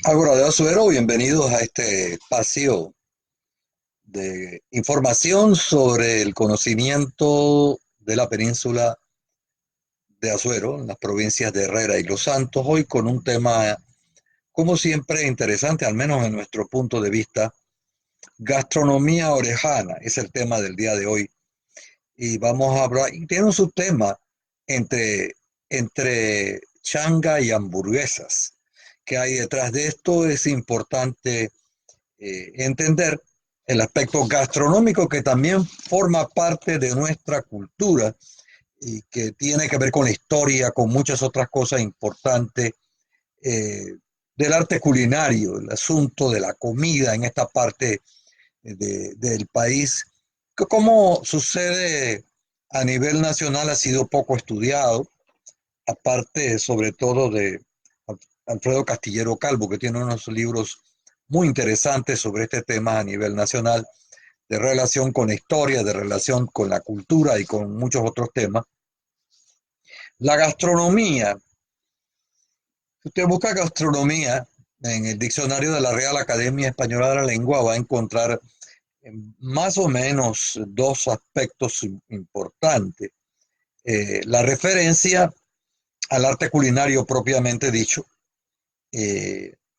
Álvaro de Azuero, bienvenidos a este espacio de información sobre el conocimiento de la península de Azuero, en las provincias de Herrera y Los Santos, hoy con un tema, como siempre, interesante, al menos en nuestro punto de vista. Gastronomía orejana es el tema del día de hoy. Y vamos a hablar, y tiene un subtema entre, entre changa y hamburguesas. ¿Qué hay detrás de esto? Es importante entender el aspecto gastronómico que también forma parte de nuestra cultura y que tiene que ver con la historia, con muchas otras cosas importantes del arte culinario, el asunto de la comida en esta parte del país, que como sucede a nivel nacional ha sido poco estudiado, aparte sobre todo de Alfredo Castillero Calvo, que tiene unos libros muy interesantes sobre este tema a nivel nacional, de relación con la historia, de relación con la cultura y con muchos otros temas. La gastronomía, si usted busca gastronomía en el diccionario de la Real Academia Española de la Lengua, va a encontrar más o menos dos aspectos importantes. La referencia al arte culinario propiamente dicho,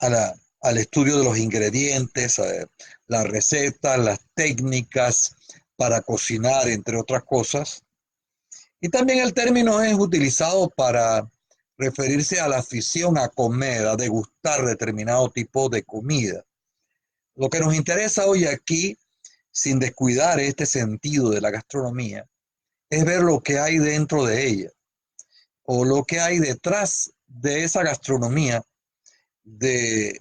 al estudio de los ingredientes, las recetas, las técnicas para cocinar, entre otras cosas. Y también el término es utilizado para referirse a la afición a comer, a degustar determinado tipo de comida. Lo que nos interesa hoy aquí, sin descuidar este sentido de la gastronomía, es ver lo que hay dentro de ella o lo que hay detrás de esa gastronomía de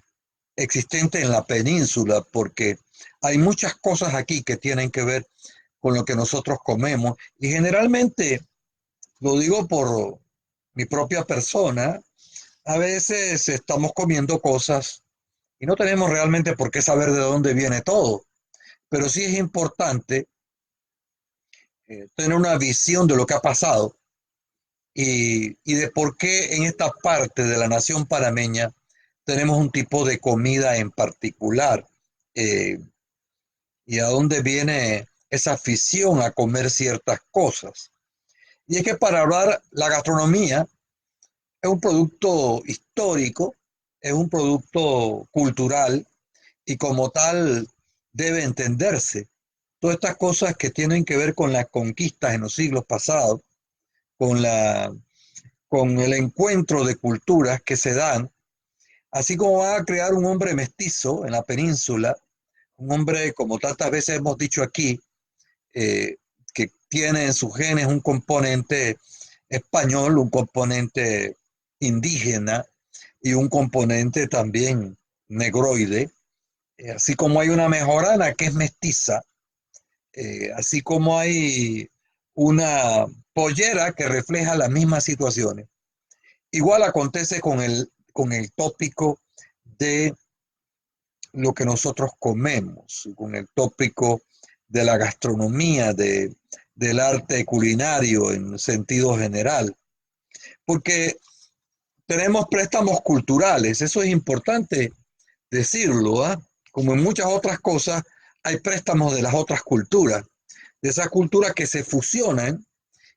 existente en la península, porque hay muchas cosas aquí que tienen que ver con lo que nosotros comemos y generalmente, lo digo por mi propia persona, a veces estamos comiendo cosas y no tenemos realmente por qué saber de dónde viene todo, pero sí es importante tener una visión de lo que ha pasado y de por qué en esta parte de la nación panameña tenemos un tipo de comida en particular eh, y a dónde viene esa afición a comer ciertas cosas. Y es que para hablar, la gastronomía es un producto histórico, es un producto cultural y como tal debe entenderse. Todas estas cosas que tienen que ver con las conquistas en los siglos pasados, con, la, con el encuentro de culturas que se dan, así como va a crear un hombre mestizo en la península, un hombre, como tantas veces hemos dicho aquí, que tiene en sus genes un componente español, un componente indígena y un componente también negroide, así como hay una mejorana que es mestiza, así como hay una pollera que refleja las mismas situaciones. Igual acontece con el tópico de lo que nosotros comemos, con el tópico de la gastronomía, del arte culinario en sentido general, porque tenemos préstamos culturales, eso es importante decirlo, ¿eh? Como en muchas otras cosas, hay préstamos de las otras culturas, de esas culturas que se fusionan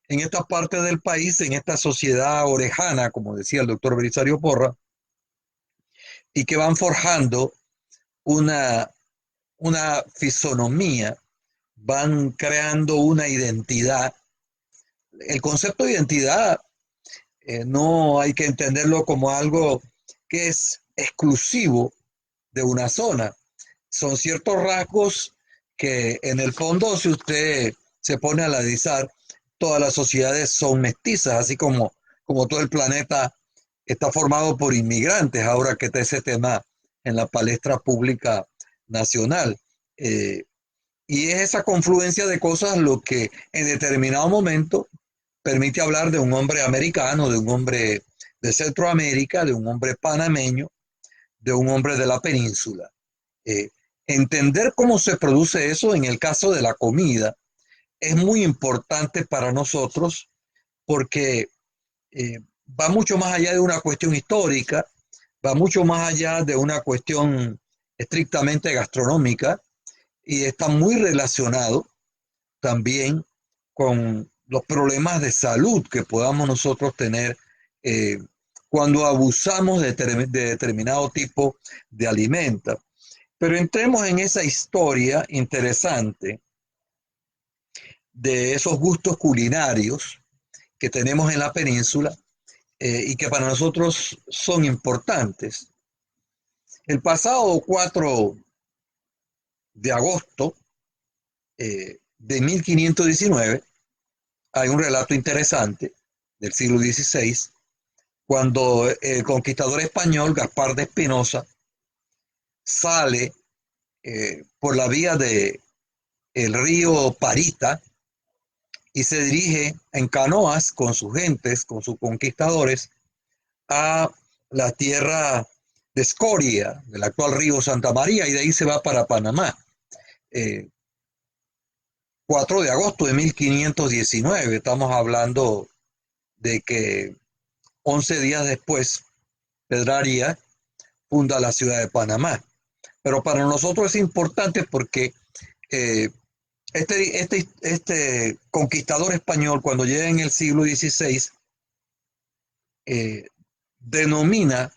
en esta parte del país, en esta sociedad orejana, como decía el doctor Belisario Porra, y que van forjando una, una fisonomía, van creando una identidad. El concepto de identidad no hay que entenderlo como algo que es exclusivo de una zona. Son ciertos rasgos que en el fondo, si usted se pone a analizar, todas las sociedades son mestizas, así como todo el planeta está formado por inmigrantes, ahora que está ese tema en la palestra pública nacional. Eh, y es esa confluencia de cosas lo que en determinado momento permite hablar de un hombre americano, de un hombre de Centroamérica, de un hombre panameño, de un hombre de la península. Eh, Entender cómo se produce eso en el caso de la comida es muy importante para nosotros porque va mucho más allá de una cuestión histórica, va mucho más allá de una cuestión estrictamente gastronómica y está muy relacionado también con los problemas de salud que podamos nosotros tener eh, cuando abusamos de determinado tipo de alimento. Pero entremos en esa historia interesante de esos gustos culinarios que tenemos en la península y que para nosotros son importantes. El pasado 4 de agosto de 1519 hay un relato interesante del siglo XVI cuando el conquistador español Gaspar de Espinosa sale por la vía de el río Parita y se dirige en canoas con sus gentes, con sus conquistadores, a la tierra de Escoria, del actual río Santa María, y de ahí se va para Panamá. Eh, 4 de agosto de 1519, estamos hablando de que 11 días después, Pedraria funda la ciudad de Panamá. Pero para nosotros es importante porque eh, este conquistador español, cuando llega en el siglo XVI, eh, denomina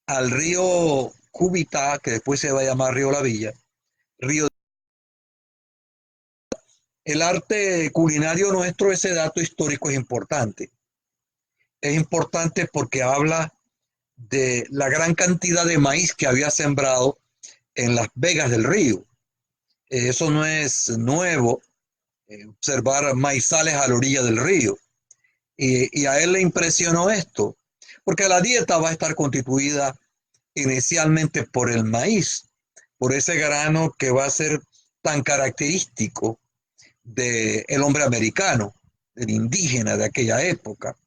al río Cúbita, que después se va a llamar Río La Villa, río. El arte culinario nuestro, ese dato histórico es importante. Es importante porque habla de la gran cantidad de maíz que había sembrado en las vegas del río. Eso no es nuevo, observar maizales a la orilla del río. Y a él le impresionó esto, porque la dieta va a estar constituida inicialmente por el maíz, por ese grano que va a ser tan característico del hombre americano, del indígena de aquella época.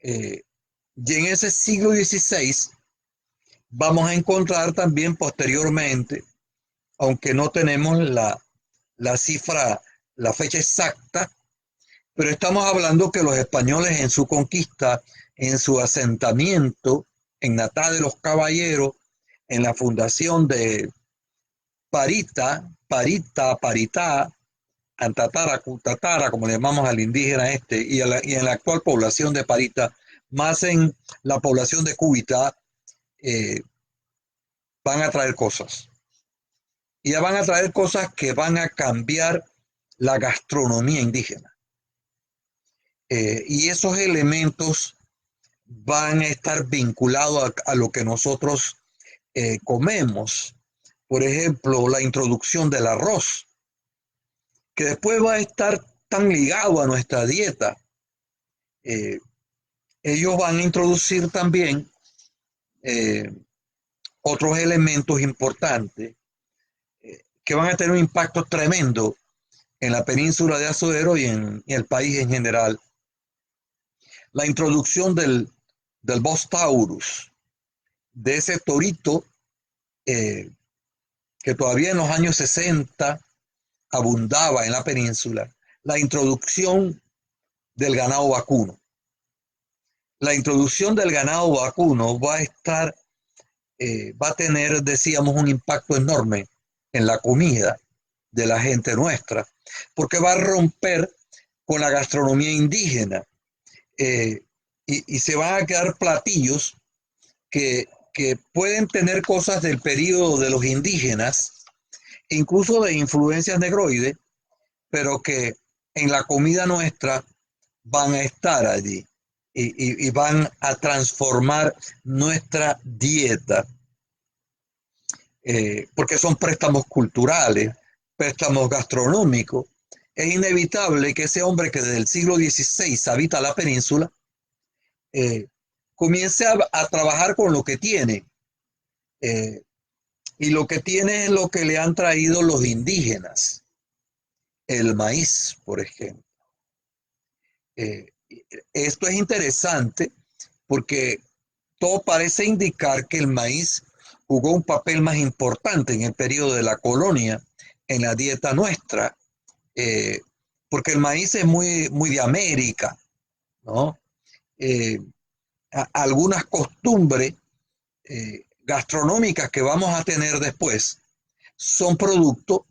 Eh, y en ese siglo XVI vamos a encontrar también posteriormente, aunque no tenemos la cifra, la fecha exacta, pero estamos hablando que los españoles en su conquista, en su asentamiento en Natá de los Caballeros, en la fundación de Paritá, Antatara, Cutatara, como le llamamos al indígena este, y en la actual población de Parita, más en la población de Cúbita, eh, van a traer cosas. Y ya van a traer cosas que van a cambiar la gastronomía indígena. Y esos elementos van a estar vinculados a lo que nosotros comemos. Por ejemplo, la introducción del arroz, que después va a estar tan ligado a nuestra dieta. Eh, Ellos van a introducir también eh, otros elementos importantes que van a tener un impacto tremendo en la península de Azuero y en el país en general. La introducción del Bos Taurus, de ese torito eh, que todavía en los años 60 abundaba en la península, la introducción del ganado vacuno. La introducción del ganado vacuno va a tener, decíamos, un impacto enorme en la comida de la gente nuestra, porque va a romper con la gastronomía indígena eh, y se van a quedar platillos que pueden tener cosas del periodo de los indígenas, incluso de influencias negroides, pero que en la comida nuestra van a estar allí y van a transformar nuestra dieta, porque son préstamos culturales, préstamos gastronómicos. Es inevitable que ese hombre que desde el siglo XVI habita la península eh, comience a trabajar con lo que tiene. Eh, y lo que tiene es lo que le han traído los indígenas, el maíz, por ejemplo. Eh, Esto es interesante porque todo parece indicar que el maíz jugó un papel más importante en el periodo de la colonia, en la dieta nuestra, eh, porque el maíz es muy, muy de América, ¿no? Eh, algunas costumbres gastronómicas que vamos a tener después son producto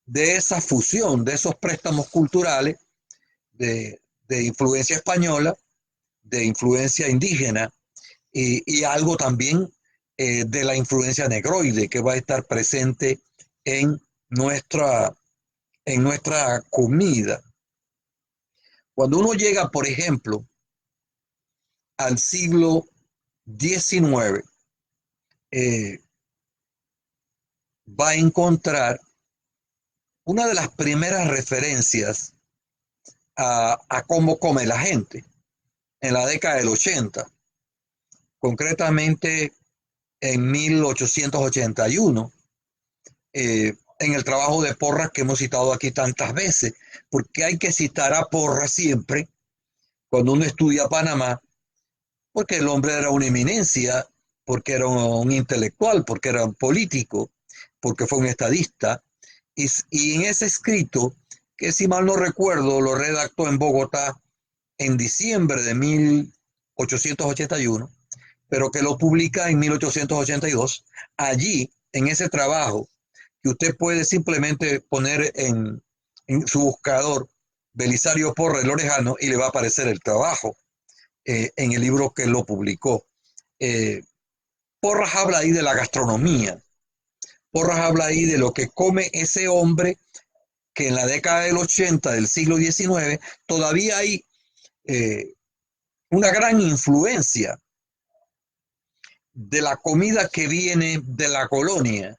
de esa fusión, de esos préstamos culturales de influencia española, de influencia indígena y algo también de la influencia negroide que va a estar presente en nuestra, en nuestra comida. Cuando uno llega, por ejemplo, al siglo XIX, eh, va a encontrar una de las primeras referencias a cómo come la gente en la década del 80, concretamente en 1881, en el trabajo de Porras que hemos citado aquí tantas veces, porque hay que citar a Porras siempre cuando uno estudia Panamá, porque el hombre era una eminencia, porque era un intelectual, porque era un político, porque fue un estadista, y en ese escrito, que si mal no recuerdo, lo redactó en Bogotá en diciembre de 1881, pero que lo publica en 1882, allí, en ese trabajo, que usted puede simplemente poner en su buscador Belisario Porras Lorejano y le va a aparecer el trabajo en el libro que lo publicó. Eh, Porras habla ahí de la gastronomía, Porras habla ahí de lo que come ese hombre que en la década del 80 del siglo XIX todavía hay eh, una gran influencia de la comida que viene de la colonia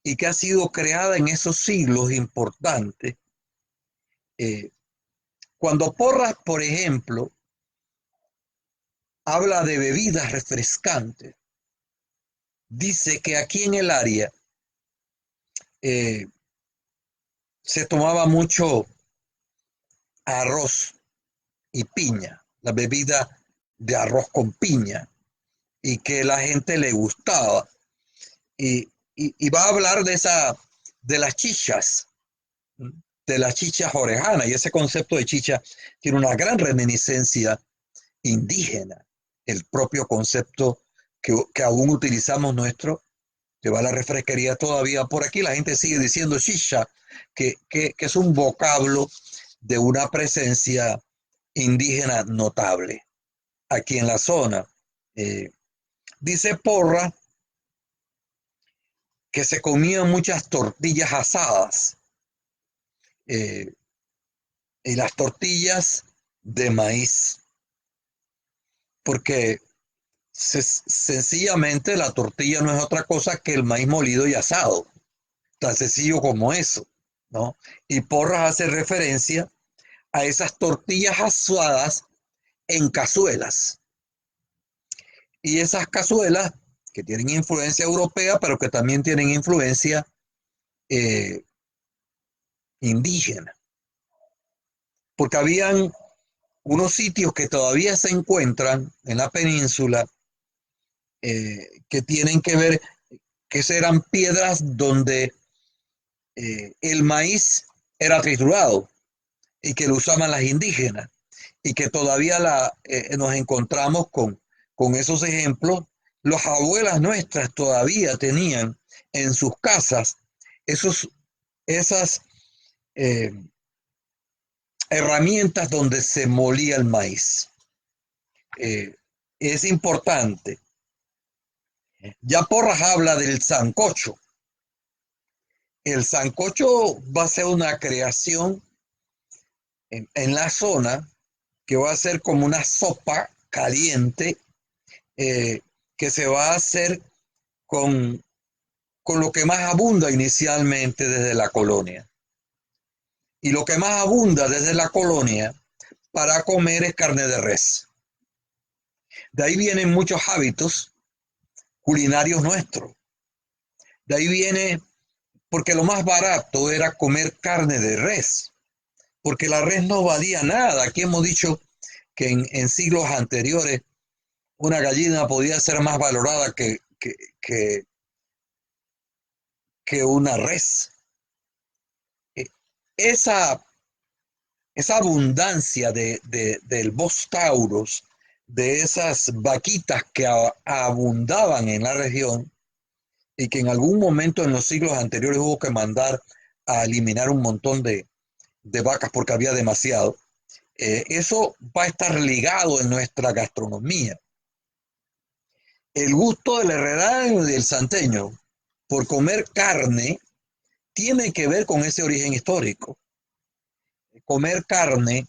y que ha sido creada en esos siglos importantes. Eh, Cuando Porras, por ejemplo, habla de bebidas refrescantes, dice que aquí en el área eh, se tomaba mucho arroz y piña, la bebida de arroz con piña, y que la gente le gustaba. Y va a hablar de las chichas, de las chichas orejanas, y ese concepto de chicha tiene una gran reminiscencia indígena, el propio concepto que aún utilizamos nuestro, que va a la refresquería todavía por aquí, la gente sigue diciendo chicha, que es un vocablo de una presencia indígena notable aquí en la zona. Eh, Dice Porra que se comían muchas tortillas asadas eh, y las tortillas de maíz, porque sencillamente la tortilla no es otra cosa que el maíz molido y asado, tan sencillo como eso, ¿no? Y Porras hace referencia a esas tortillas asadas en cazuelas. Y esas cazuelas que tienen influencia europea, pero que también tienen influencia eh, indígena, porque habían unos sitios que todavía se encuentran en la península que tienen que ver, que eran piedras donde el maíz era triturado y que lo usaban las indígenas y que todavía nos encontramos con esos ejemplos. Las abuelas nuestras todavía tenían en sus casas esos, esas eh, herramientas donde se molía el maíz. Eh, es importante. Ya Porras habla del sancocho. El sancocho va a ser una creación en la zona que va a ser como una sopa caliente eh, que se va a hacer con, con lo que más abunda inicialmente desde la colonia. Y lo que más abunda desde la colonia para comer es carne de res. De ahí vienen muchos hábitos culinarios nuestros. De ahí viene, porque lo más barato era comer carne de res, porque la res no valía nada. Aquí hemos dicho que en siglos anteriores una gallina podía ser más valorada que una res. Esa, esa abundancia del Bos Taurus, de esas vaquitas que abundaban en la región y que en algún momento en los siglos anteriores hubo que mandar a eliminar un montón de vacas porque había demasiado. Eso va a estar ligado en nuestra gastronomía. El gusto del herrerano y del santeño por comer carne tiene que ver con ese origen histórico. Comer carne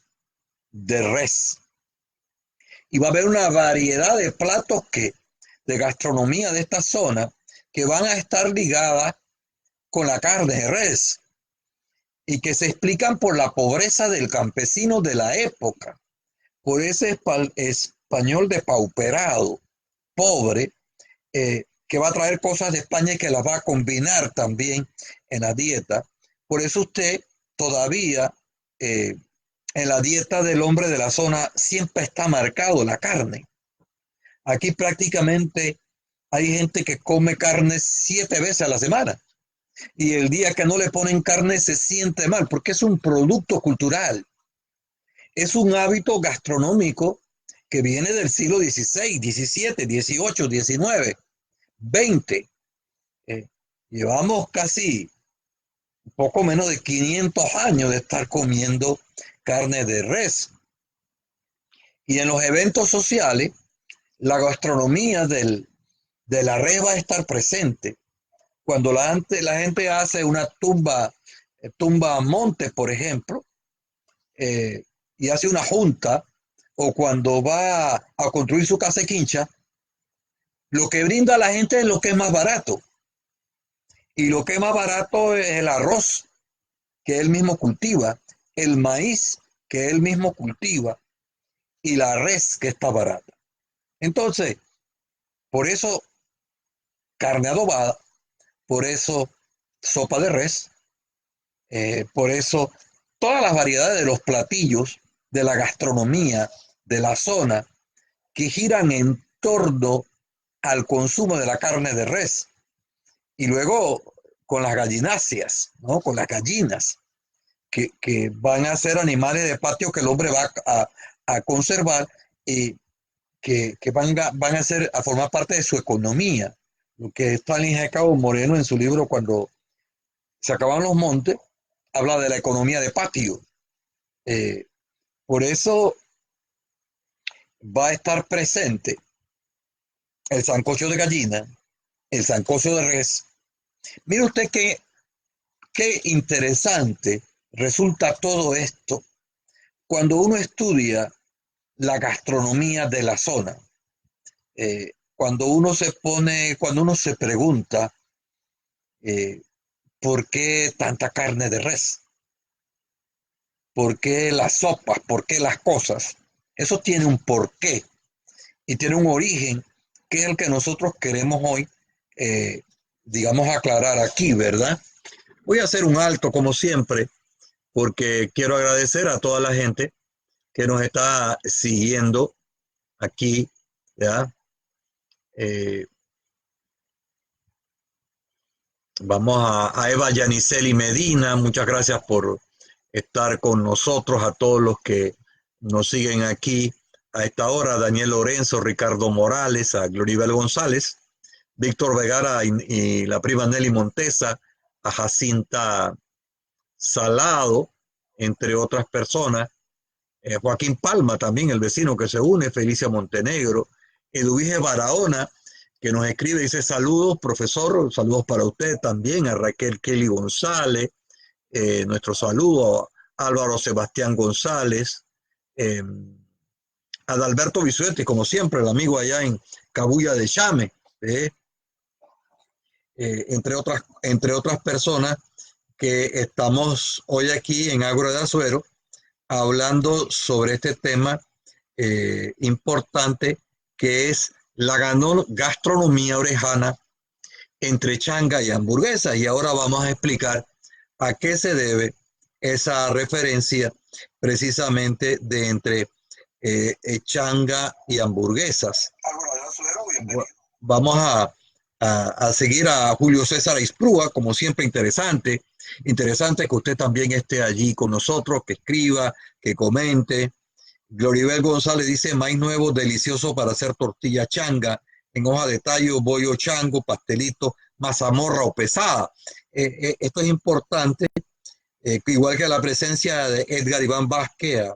de res. Y va a haber una variedad de platos de gastronomía de esta zona que van a estar ligadas con la carne de res y que se explican por la pobreza del campesino de la época, por ese español depauperado, pobre, que va a traer cosas de España y que las va a combinar también en la dieta. Por eso usted todavía en la dieta del hombre de la zona siempre está marcado la carne. Aquí prácticamente hay gente que come carne 7 veces a la semana y el día que no le ponen carne se siente mal porque es un producto cultural. Es un hábito gastronómico que viene del siglo XVI, XVII, XVIII, XIX, XX. Llevamos casi poco menos de 500 años de estar comiendo carne de res. Y en los eventos sociales, la gastronomía de la res va a estar presente. Cuando la gente hace una tumba monte, por ejemplo, y hace una junta, o cuando va a construir su casa quincha, lo que brinda a la gente es lo que es más barato. Y lo que es más barato es el arroz, que él mismo cultiva, el maíz, que él mismo cultiva, y la res, que está barata. Entonces, por eso carne adobada, por eso sopa de res, por eso todas las variedades de los platillos de la gastronomía de la zona que giran en torno al consumo de la carne de res. Y luego con las gallináceas, ¿no? Con las gallinas, que van a ser animales de patio que el hombre va a conservar y que van a formar parte de su economía. Lo que Stanley G. Cabo Moreno en su libro Cuando se acaban los montes, habla de la economía de patio. Por eso va a estar presente el sancocho de gallina, el sancocho de res. Mire usted qué interesante resulta todo esto cuando uno estudia la gastronomía de la zona. Cuando uno se pregunta ¿por qué tanta carne de res? ¿Por qué las sopas? ¿Por qué las cosas? Eso tiene un porqué y tiene un origen que es el que nosotros queremos hoy, digamos, aclarar aquí, ¿verdad? Voy a hacer un alto como siempre porque quiero agradecer a toda la gente que nos está siguiendo aquí, ¿ya? Vamos a Eva Yaniceli Medina, muchas gracias por estar con nosotros, a todos los que nos siguen aquí a esta hora, Daniel Lorenzo, Ricardo Morales, a Gloribel González, Víctor Vegara y la prima Nelly Montesa, a Jacinta Salado, entre otras personas, Joaquín Palma también, el vecino que se une, Felicia Montenegro, Eduvige Barahona, que nos escribe, dice saludos, profesor, saludos para usted también, a Raquel Kelly González, nuestro saludo a Álvaro Sebastián González, a Adalberto Bisuetti, como siempre, el amigo allá en Cabuya de Chame, entre otras personas que estamos hoy aquí en Agro de Azuero hablando sobre este tema importante que es la gastronomía orejana entre changa y hamburguesa. Y ahora vamos a explicar a qué se debe esa referencia precisamente de entre changa y hamburguesas. Vamos a seguir a Julio César Isprúa, como siempre interesante que usted también esté allí con nosotros, que escriba, que comente Gloribel González dice, maíz nuevo, delicioso para hacer tortilla changa, en hoja de tallo, bollo chango, pastelito, mazamorra o pesada. Esto es importante, igual que la presencia de Edgar Iván Vázquez,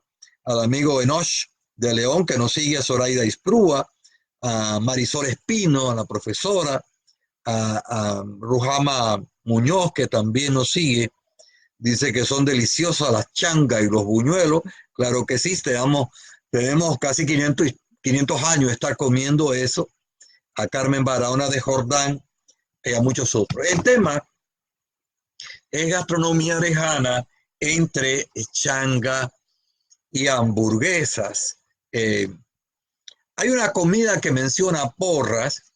al amigo Enoch de León, que nos sigue, a Zoraida Isprúa, a Marisol Espino, a la profesora, a Rujama Muñoz, que también nos sigue. Dice que son deliciosas las changas y los buñuelos. Claro que sí, tenemos casi 500 años de estar comiendo eso. A Carmen Barahona de Jordán y a muchos otros. El tema es gastronomía lejana entre changa y hamburguesas. Hay una comida que menciona Porras,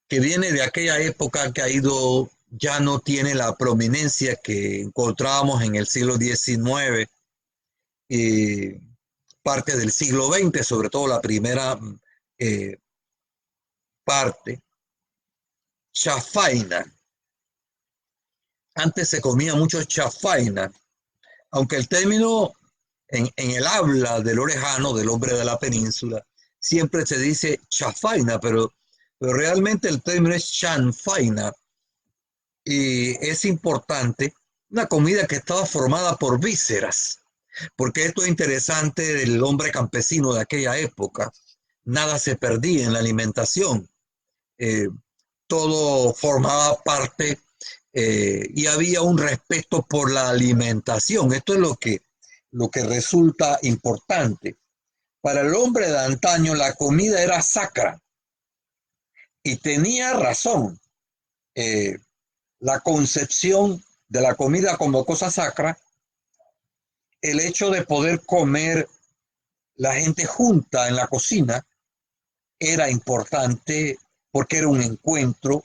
que viene de aquella época que ha ido, ya no tiene la prominencia que encontrábamos en el siglo XIX y parte del siglo XX, sobre todo la primera parte. Chafaina. Antes se comía mucho chafaina, aunque el término en el habla del orejano, del hombre de la península, siempre se dice chafaina, pero realmente el término es chanfaina. Y es importante, una comida que estaba formada por vísceras, porque esto es interesante del hombre campesino de aquella época. Nada se perdía en la alimentación. Todo formaba parte y había un respeto por la alimentación. Esto es lo que resulta importante. Para el hombre de antaño la comida era sacra y tenía razón. La concepción de la comida como cosa sacra, el hecho de poder comer la gente junta en la cocina era importante porque era un encuentro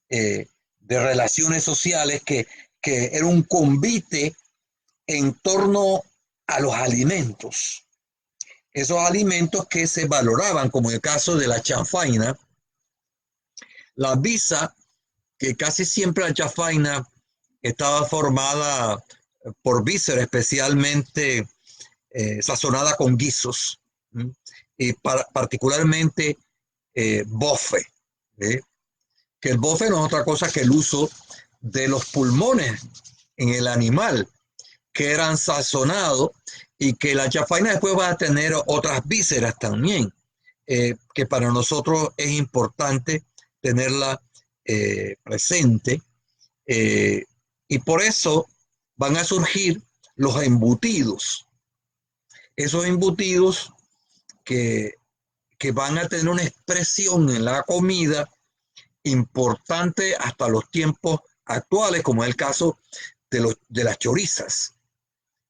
de relaciones sociales que era un convite en torno a los alimentos. Esos alimentos que se valoraban, como en el caso de la chanfaina, la visa, que casi siempre la chanfaina estaba formada por vísceras, especialmente sazonada con guisos, y particularmente bofe, que el bofe no es otra cosa que el uso de los pulmones en el animal, que eran sazonados, y que la chanfaina después va a tener otras vísceras también, que para nosotros es importante tenerla presente, y por eso van a surgir los embutidos. Esos embutidos que van a tener una expresión en la comida importante hasta los tiempos actuales, como es el caso de las chorizas,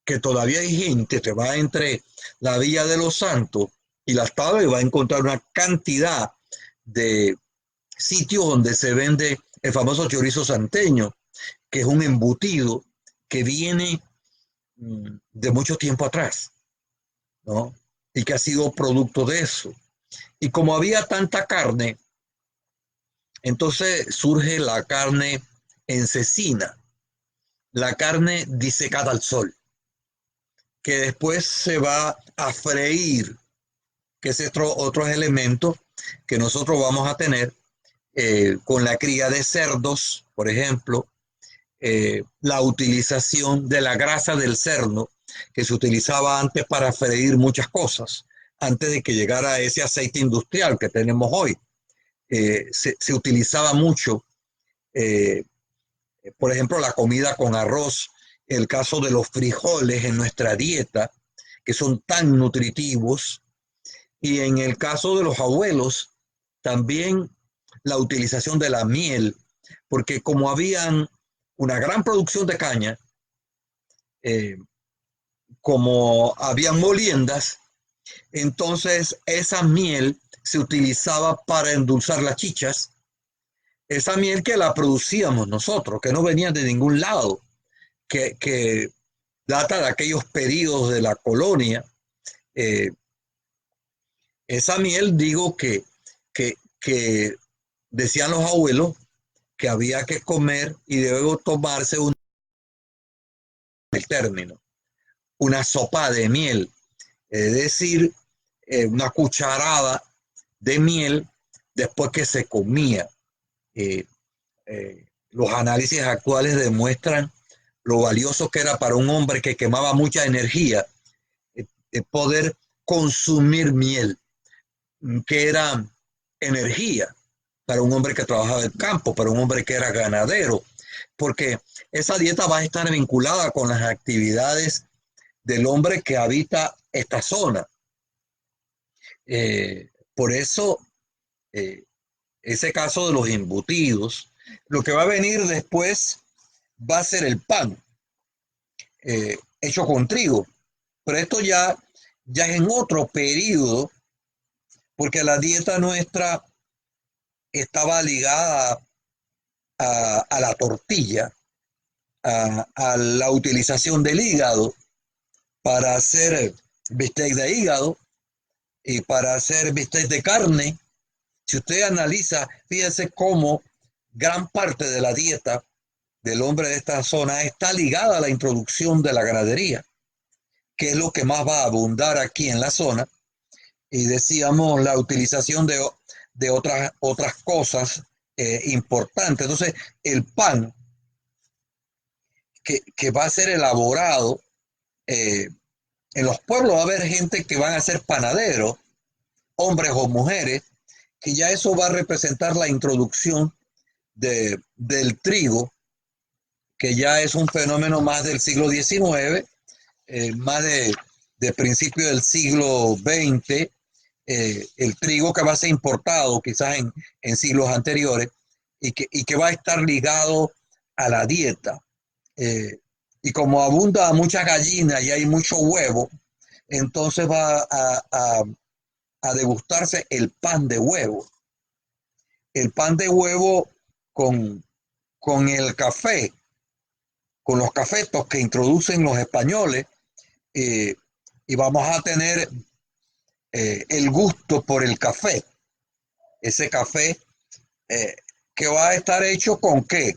que todavía hay gente que va entre la Villa de los Santos y Las Tablas y va a encontrar una cantidad de sitios donde se vende el famoso chorizo santeño, que es un embutido que viene de mucho tiempo atrás, ¿no? Y que ha sido producto de eso. Y como había tanta carne, entonces surge la carne en cecina, la carne disecada al sol, que después se va a freír, que es otros elementos que nosotros vamos a tener con la cría de cerdos, por ejemplo, la utilización de la grasa del cerdo, que se utilizaba antes para freír muchas cosas, antes de que llegara ese aceite industrial que tenemos hoy. Se utilizaba mucho, por ejemplo, la comida con arroz, el caso de los frijoles en nuestra dieta, que son tan nutritivos, y en el caso de los abuelos, también la utilización de la miel, porque como habían una gran producción de caña, como habían moliendas, entonces esa miel se utilizaba para endulzar las chichas, esa miel que la producíamos nosotros, que no venía de ningún lado, que data de aquellos periodos de la colonia. Esa miel, digo que decían los abuelos que había que comer y luego tomarse el término, una sopa de miel, es decir, una cucharada de miel después que se comía. Eh, los análisis actuales demuestran lo valioso que era para un hombre que quemaba mucha energía poder consumir miel, que era energía para un hombre que trabajaba en el campo, para un hombre que era ganadero, porque esa dieta va a estar vinculada con las actividades del hombre que habita esta zona. Por eso, eh, ese caso de los embutidos, lo que va a venir después va a ser el pan hecho con trigo. Pero esto ya es en otro periodo, porque la dieta nuestra estaba ligada a la tortilla, a la utilización del hígado para hacer bistec de hígado y para hacer bistec de carne. Si usted analiza, fíjese cómo gran parte de la dieta del hombre de esta zona está ligada a la introducción de la ganadería, que es lo que más va a abundar aquí en la zona. Y decíamos la utilización de otras cosas importantes. Entonces, el pan que va a ser elaborado, en los pueblos va a haber gente que van a ser panaderos, hombres o mujeres, que ya eso va a representar la introducción del trigo, que ya es un fenómeno más del siglo XIX, más de principio del siglo XX, el trigo que va a ser importado quizás en siglos anteriores y que va a estar ligado a la dieta. Eh, y como abunda muchas gallinas y hay mucho huevo, entonces va a degustarse el pan de huevo. El pan de huevo con, con el café, con los cafetos que introducen los españoles, eh, y vamos a tener el gusto por el café. Ese café eh, que va a estar hecho con qué.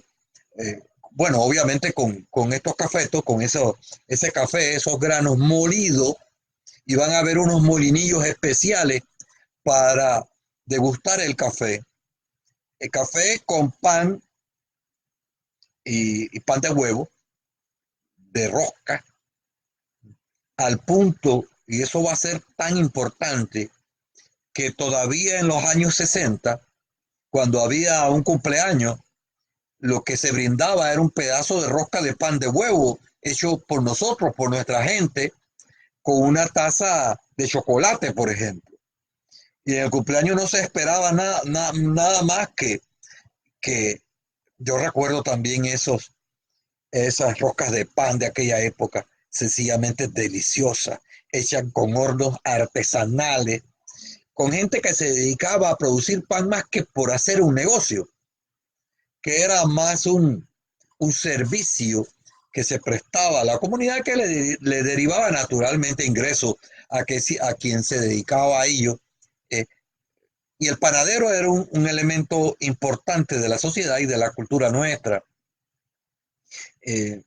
Bueno, obviamente con estos cafetos, con ese café, esos granos molidos, y van a haber unos molinillos especiales para degustar el café. El café con pan y pan de huevo, de rosca, al punto, y eso va a ser tan importante, que todavía en los años 60, cuando había un cumpleaños, lo que se brindaba era un pedazo de rosca de pan de huevo hecho por nosotros, por nuestra gente, con una taza de chocolate, por ejemplo. Y en el cumpleaños no se esperaba nada más que yo recuerdo también esas roscas de pan de aquella época, sencillamente deliciosas, hechas con hornos artesanales, con gente que se dedicaba a producir pan más que por hacer un negocio, que era más un servicio que se prestaba a la comunidad, que le derivaba naturalmente ingresos a quien se dedicaba a ello. Eh, y el panadero era un elemento importante de la sociedad y de la cultura nuestra. Eh,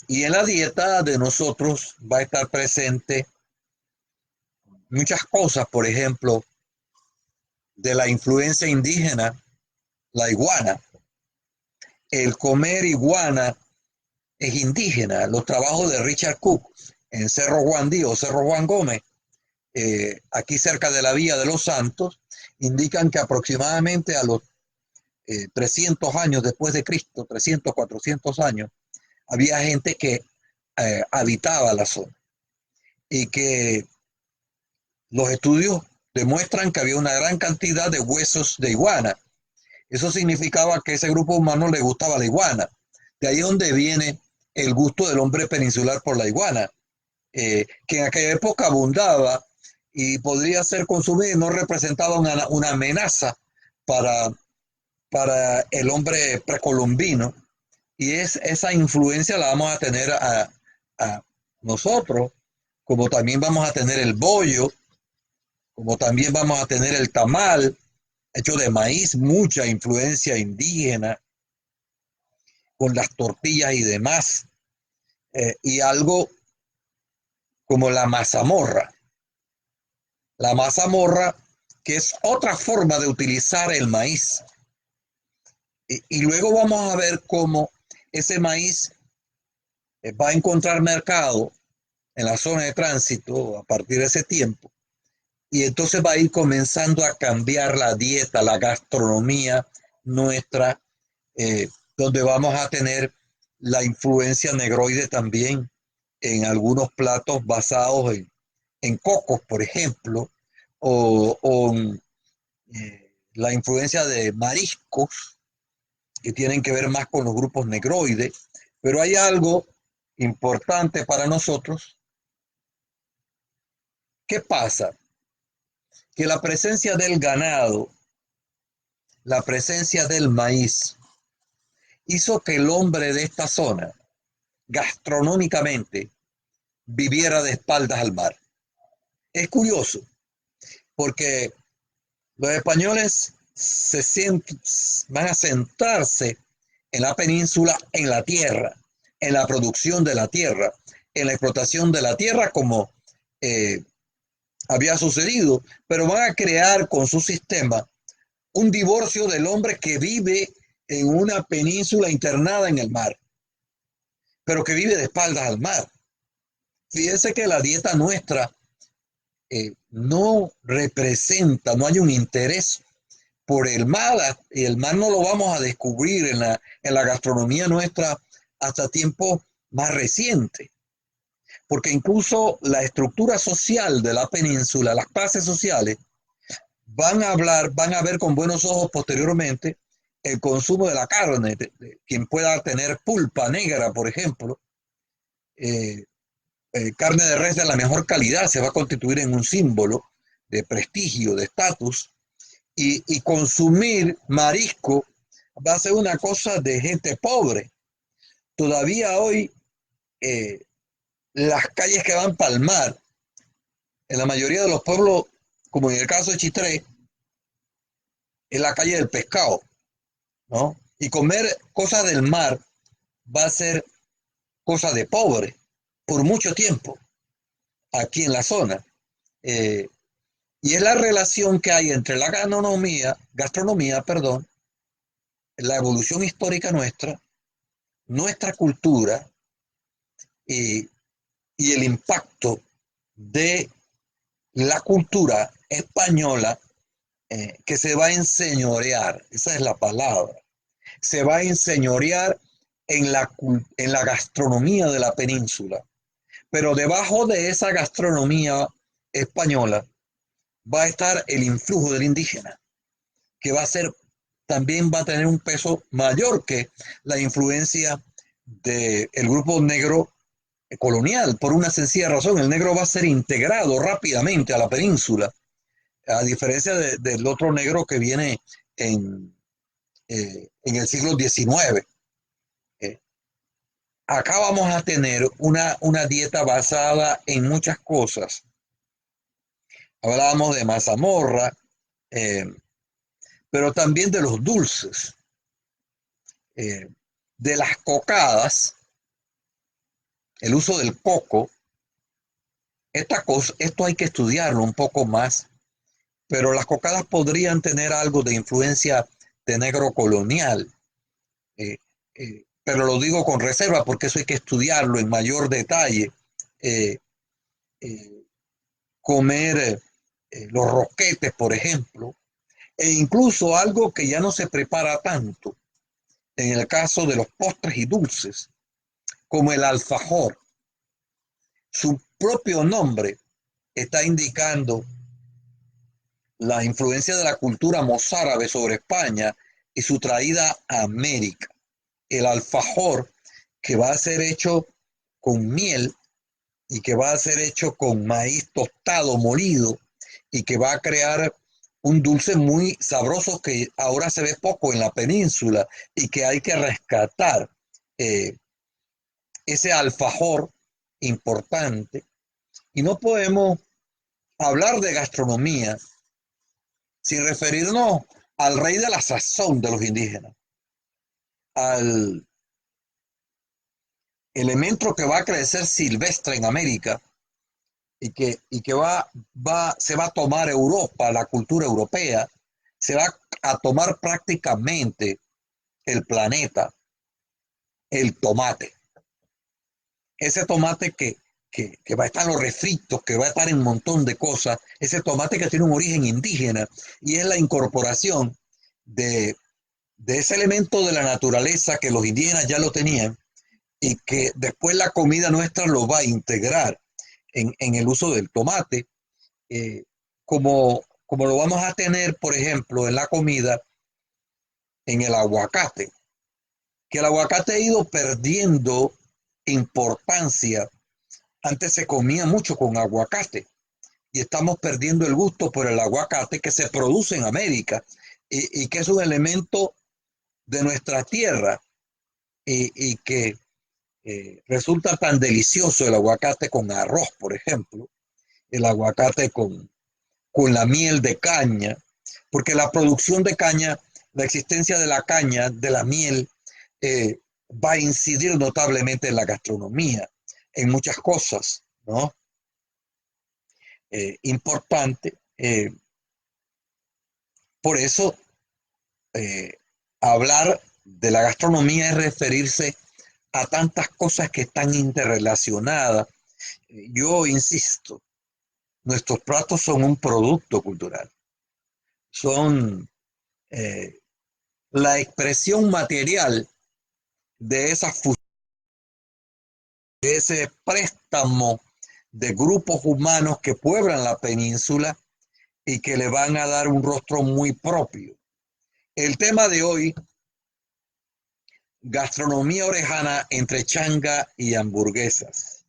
y en la dieta de nosotros va a estar presente muchas cosas, por ejemplo, de la influencia indígena, la iguana. El comer iguana es indígena. Los trabajos de Richard Cook en Cerro Juan Díaz o Cerro Juan Gómez, aquí cerca de la Villa de los Santos, indican que aproximadamente a los 300 años después de Cristo, 300, 400 años, había gente que habitaba la zona y que los estudios demuestran que había una gran cantidad de huesos de iguana. Eso significaba que a ese grupo humano le gustaba la iguana. De ahí es donde viene el gusto del hombre peninsular por la iguana, que en aquella época abundaba y podría ser consumida y no representaba una amenaza para, para el hombre precolombino. Y esa influencia la vamos a tener a nosotros, como también vamos a tener el bollo, como también vamos a tener el tamal hecho de maíz, mucha influencia indígena, con las tortillas y demás. Y algo como la mazamorra. La mazamorra, que es otra forma de utilizar el maíz. Y luego vamos a ver cómo ese maíz va a encontrar mercado en la zona de tránsito a partir de ese tiempo. Y entonces va a ir comenzando a cambiar la dieta, la gastronomía nuestra, donde vamos a tener la influencia negroide también en algunos platos basados en cocos, por ejemplo, o la influencia de mariscos que tienen que ver más con los grupos negroides. Pero hay algo importante para nosotros. ¿Qué pasa? Que la presencia del ganado, la presencia del maíz, hizo que el hombre de esta zona, gastronómicamente, viviera de espaldas al mar. Es curioso, porque los españoles van a centrarse en la península, en la tierra, en la producción de la tierra, en la explotación de la tierra como eh, había sucedido, pero van a crear con su sistema un divorcio del hombre que vive en una península internada en el mar, pero que vive de espaldas al mar. Fíjense que la dieta nuestra no representa, no hay un interés por el mar, y el mar no lo vamos a descubrir en la gastronomía nuestra hasta tiempos más recientes, porque incluso la estructura social de la península, las clases sociales, van a ver con buenos ojos posteriormente el consumo de la carne, quien pueda tener pulpa negra, por ejemplo, eh, carne de res de la mejor calidad se va a constituir en un símbolo de prestigio, de estatus, y consumir marisco va a ser una cosa de gente pobre. Todavía hoy eh, las calles que van para el mar, en la mayoría de los pueblos, como en el caso de Chitré, es la calle del pescado, ¿no? Y comer cosas del mar va a ser cosa de pobre por mucho tiempo aquí en la zona. Eh, y es la relación que hay entre la gastronomía, perdón, la evolución histórica nuestra, nuestra cultura y, y el impacto de la cultura española que se va a enseñorear, esa es la palabra, se va a enseñorear en la gastronomía de la península. Pero debajo de esa gastronomía española va a estar el influjo del indígena, que va a ser, también va a tener un peso mayor que la influencia del grupo negro colonial, por una sencilla razón: el negro va a ser integrado rápidamente a la península, a diferencia del otro negro que viene en el siglo XIX. Eh, Acá vamos a tener una dieta basada en muchas cosas. Hablábamos de mazamorra, eh, pero también de los dulces, eh, de las cocadas, el uso del coco. Esto hay que estudiarlo un poco más, pero las cocadas podrían tener algo de influencia de negro colonial. Eh, pero lo digo con reserva porque eso hay que estudiarlo en mayor detalle. Eh, eh, Comer los roquetes, por ejemplo, e incluso algo que ya no se prepara tanto en el caso de los postres y dulces, como el alfajor. Su propio nombre está indicando la influencia de la cultura mozárabe sobre España y su traída a América. El alfajor, que va a ser hecho con miel y que va a ser hecho con maíz tostado, molido, y que va a crear un dulce muy sabroso que ahora se ve poco en la península y que hay que rescatar. eh, Ese alfajor importante. Y no podemos hablar de gastronomía sin referirnos al rey de la sazón de los indígenas, al elemento que va a crecer silvestre en América, se va a tomar Europa, la cultura europea, se va a tomar prácticamente el planeta, el tomate. Ese tomate que va a estar en los refritos, que va a estar en un montón de cosas, ese tomate que tiene un origen indígena y es la incorporación de, de ese elemento de la naturaleza que los indígenas ya lo tenían y que después la comida nuestra lo va a integrar en el uso del tomate, eh, como lo vamos a tener, por ejemplo, en la comida, en el aguacate, que el aguacate ha ido perdiendo importancia. Antes se comía mucho con aguacate y estamos perdiendo el gusto por el aguacate que se produce en América y que es un elemento de nuestra tierra y que resulta tan delicioso el aguacate con arroz, por ejemplo, el aguacate con la miel de caña, porque la producción de caña, la existencia de la caña, de la miel, va a incidir notablemente en la gastronomía, en muchas cosas, ¿no? Importante. Por eso, eh, hablar de la gastronomía es referirse a tantas cosas que están interrelacionadas. Yo insisto, nuestros platos son un producto cultural, son eh, la expresión material de esa fusión, de ese préstamo de grupos humanos que pueblan la península y que le van a dar un rostro muy propio. El tema de hoy, gastronomía orejana entre changa y hamburguesas.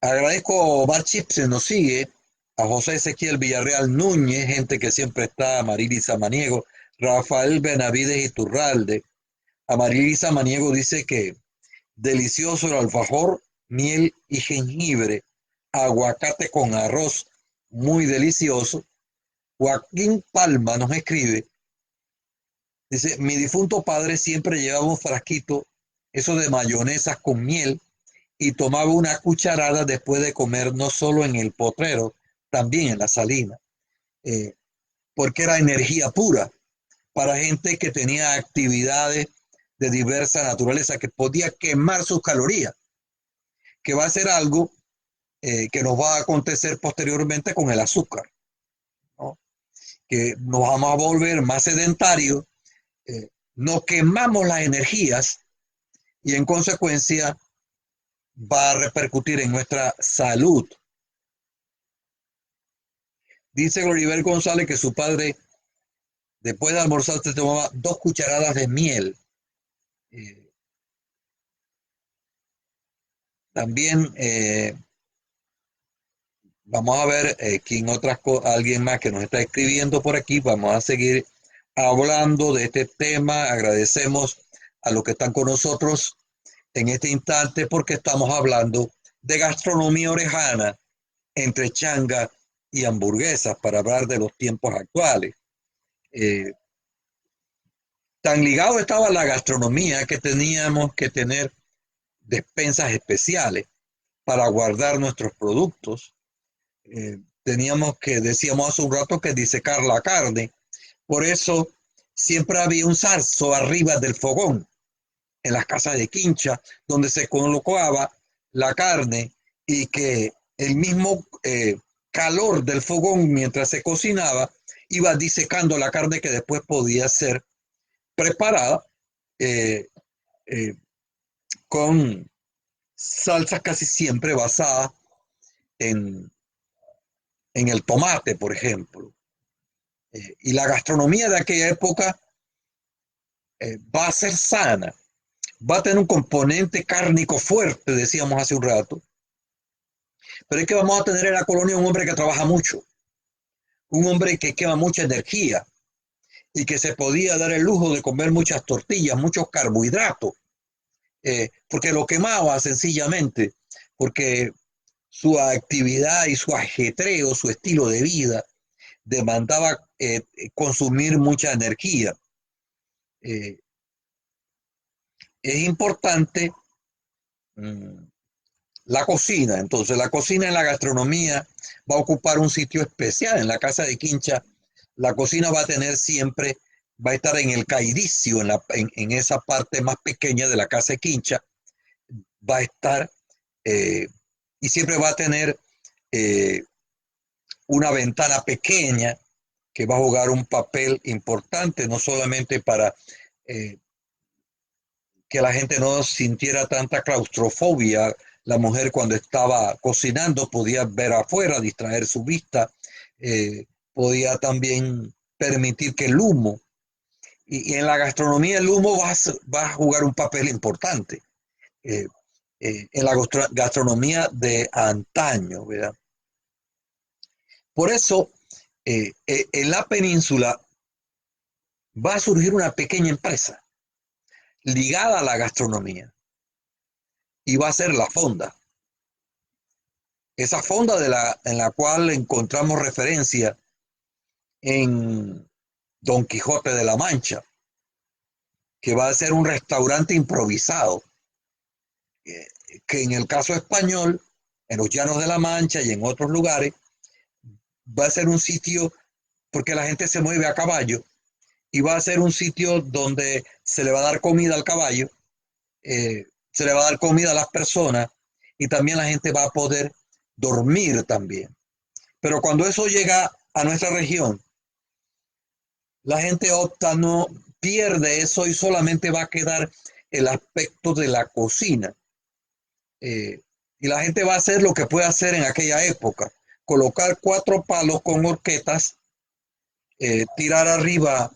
Agradezco a Omar Chips, nos sigue, a José Ezequiel Villarreal Núñez, gente que siempre está, a Marily Samaniego, Rafael Benavides Iturralde. A Marily Samaniego dice que delicioso el alfajor, miel y jengibre, aguacate con arroz, muy delicioso. Joaquín Palma nos escribe, dice, mi difunto padre siempre llevaba un frasquito, eso de mayonesas con miel, y tomaba una cucharada después de comer, no solo en el potrero, también en la salina, eh, porque era energía pura para gente que tenía actividades de diversa naturaleza, que podía quemar sus calorías, que va a ser algo que nos va a acontecer posteriormente con el azúcar, ¿no? Que nos vamos a volver más sedentarios, no quemamos las energías y en consecuencia va a repercutir en nuestra salud. Dice Gloriver González que su padre, después de almorzar, se tomaba 2 cucharadas de miel. Eh, también vamos a ver quién alguien más que nos está escribiendo por aquí. Vamos a seguir hablando de este tema. Agradecemos a los que están con nosotros en este instante porque estamos hablando de gastronomía orejana entre changa y hamburguesas para hablar de los tiempos actuales. Eh, Tan ligado estaba la gastronomía que teníamos que tener despensas especiales para guardar nuestros productos. Teníamos que, decíamos hace un rato, que disecar la carne. Por eso siempre había un zarzo arriba del fogón en las casas de quincha donde se colocaba la carne y que el mismo calor del fogón mientras se cocinaba iba disecando la carne que después podía ser preparada eh, eh, con salsas casi siempre basadas en, en el tomate, por ejemplo. Y la gastronomía de aquella época va a ser sana, va a tener un componente cárnico fuerte, decíamos hace un rato, pero es que vamos a tener en la colonia un hombre que trabaja mucho, un hombre que quema mucha energía y que se podía dar el lujo de comer muchas tortillas, muchos carbohidratos, porque lo quemaba sencillamente, porque su actividad y su ajetreo, su estilo de vida, demandaba consumir mucha energía. Eh, es importante mmm, la cocina. Entonces, la cocina en la gastronomía va a ocupar un sitio especial. En la casa de Quincha, la cocina va a tener siempre, va a estar en el cairicio, en esa parte más pequeña de la casa de Quincha, va a estar eh, y siempre va a tener eh, una ventana pequeña que va a jugar un papel importante, no solamente para eh, que la gente no sintiera tanta claustrofobia. La mujer cuando estaba cocinando podía ver afuera, distraer su vista, podía también permitir que el humo, y en la gastronomía el humo va a jugar un papel importante, eh, en la gastronomía de antaño, ¿verdad? Por eso, en la península va a surgir una pequeña empresa ligada a la gastronomía y va a ser la fonda. Esa fonda en la cual encontramos referencia en Don Quijote de la Mancha, que va a ser un restaurante improvisado, eh, que en el caso español, en los Llanos de la Mancha y en otros lugares, va a ser un sitio, porque la gente se mueve a caballo, y va a ser un sitio donde se le va a dar comida al caballo, se le va a dar comida a las personas, y también la gente va a poder dormir también. Pero cuando eso llega a nuestra región, la gente opta, no pierde eso y solamente va a quedar el aspecto de la cocina. Eh, y la gente va a hacer lo que puede hacer en aquella época, colocar 4 palos con horquetas, tirar arriba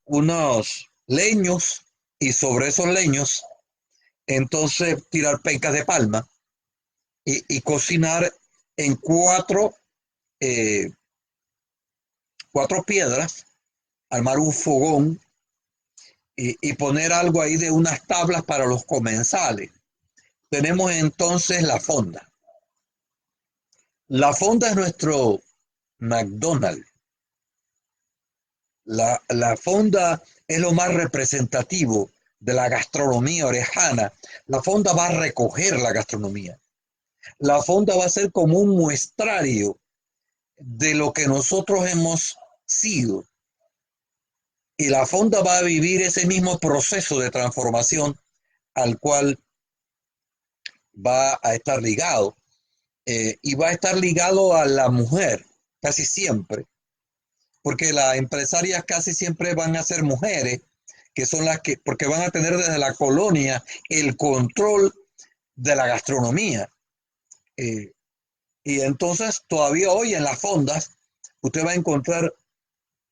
unos leños y sobre esos leños entonces tirar pencas de palma y cocinar en eh, 4 piedras, armar un fogón y poner algo ahí de unas tablas para los comensales. Tenemos entonces la fonda. La fonda es nuestro McDonald's. La fonda es lo más representativo de la gastronomía orejana. La fonda va a recoger la gastronomía. La fonda va a ser como un muestrario de lo que nosotros hemos sido. Y la fonda va a vivir ese mismo proceso de transformación al cual va a estar ligado. Y va a estar ligado a la mujer, casi siempre, porque las empresarias casi siempre van a ser mujeres, que son las que, porque van a tener desde la colonia el control de la gastronomía. Eh, y entonces todavía hoy en las fondas usted va a encontrar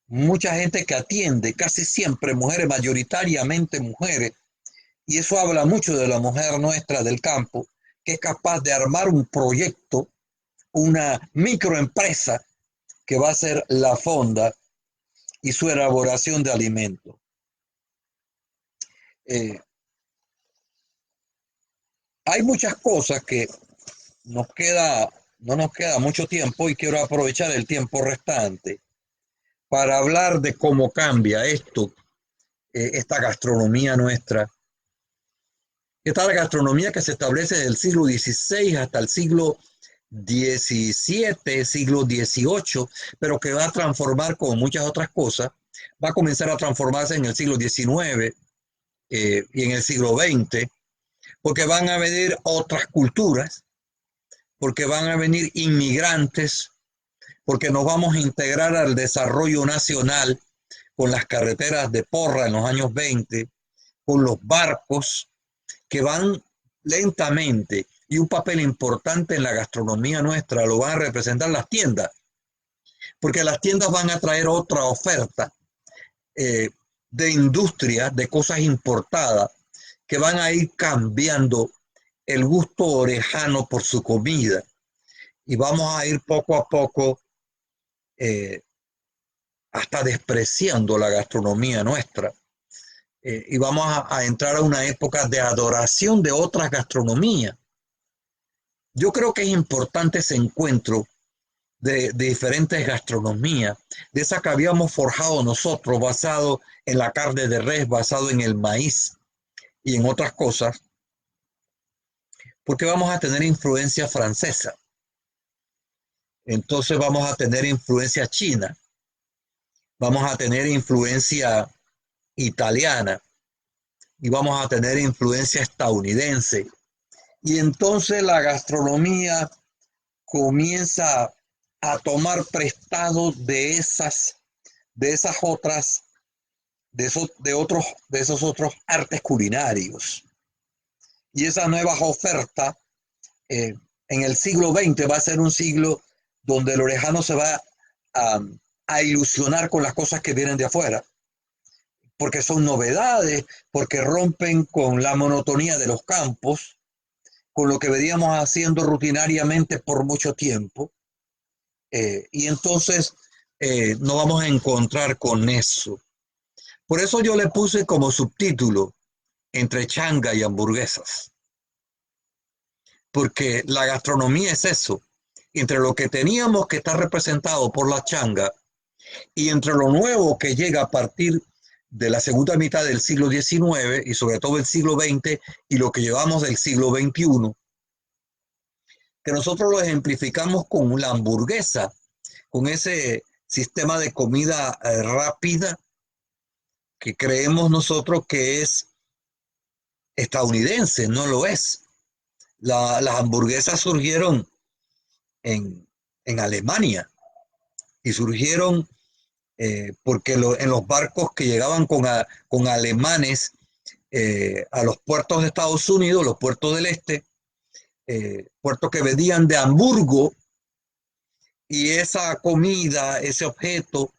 mucha gente que atiende, casi siempre mujeres, mayoritariamente mujeres, y eso habla mucho de la mujer nuestra del campo, que es capaz de armar un proyecto, una microempresa que va a ser la fonda y su elaboración de alimentos. Eh, Hay muchas cosas que nos queda, no nos queda mucho tiempo y quiero aprovechar el tiempo restante para hablar de cómo cambia esto, esta gastronomía nuestra. Esta gastronomía que se establece desde el siglo XVI hasta el siglo XVII, siglo XVIII, pero que va a transformar como muchas otras cosas, va a comenzar a transformarse en el siglo XIX y en el siglo XX, porque van a venir otras culturas, porque van a venir inmigrantes, porque nos vamos a integrar al desarrollo nacional con las carreteras de porra en los años 20, con los barcos que van lentamente, y un papel importante en la gastronomía nuestra lo van a representar las tiendas, porque las tiendas van a traer otra oferta de industria, de cosas importadas, que van a ir cambiando el gusto orejano por su comida. Y vamos a ir poco a poco eh, hasta despreciando la gastronomía nuestra. Y vamos a entrar a una época de adoración de otras gastronomías. Yo creo que es importante ese encuentro de diferentes gastronomías, de esa que habíamos forjado nosotros, basado en la carne de res, basado en el maíz y en otras cosas, porque vamos a tener influencia francesa, entonces vamos a tener influencia china, vamos a tener influencia italiana y vamos a tener influencia estadounidense. Y entonces la gastronomía comienza a tomar prestado de esas otras, de esos otros artes culinarios. Y esa nueva oferta en el siglo XX va a ser un siglo donde el orejano se va a, a ilusionar con las cosas que vienen de afuera, porque son novedades, porque rompen con la monotonía de los campos, con lo que veníamos haciendo rutinariamente por mucho tiempo, y entonces nos vamos a encontrar con eso. Por eso yo le puse como subtítulo entre changa y hamburguesas, porque la gastronomía es eso, entre lo que teníamos que estar representado por la changa y entre lo nuevo que llega a partir de la segunda mitad del siglo XIX y sobre todo el siglo XX y lo que llevamos del siglo XXI, que nosotros lo ejemplificamos con la hamburguesa, con ese sistema de comida rápida que creemos nosotros que es estadounidense, no lo es. Las hamburguesas surgieron en Alemania y surgieron porque en los barcos que llegaban con alemanes a los puertos de Estados Unidos, los puertos del este, puertos que venían de Hamburgo, y esa comida, ese objeto,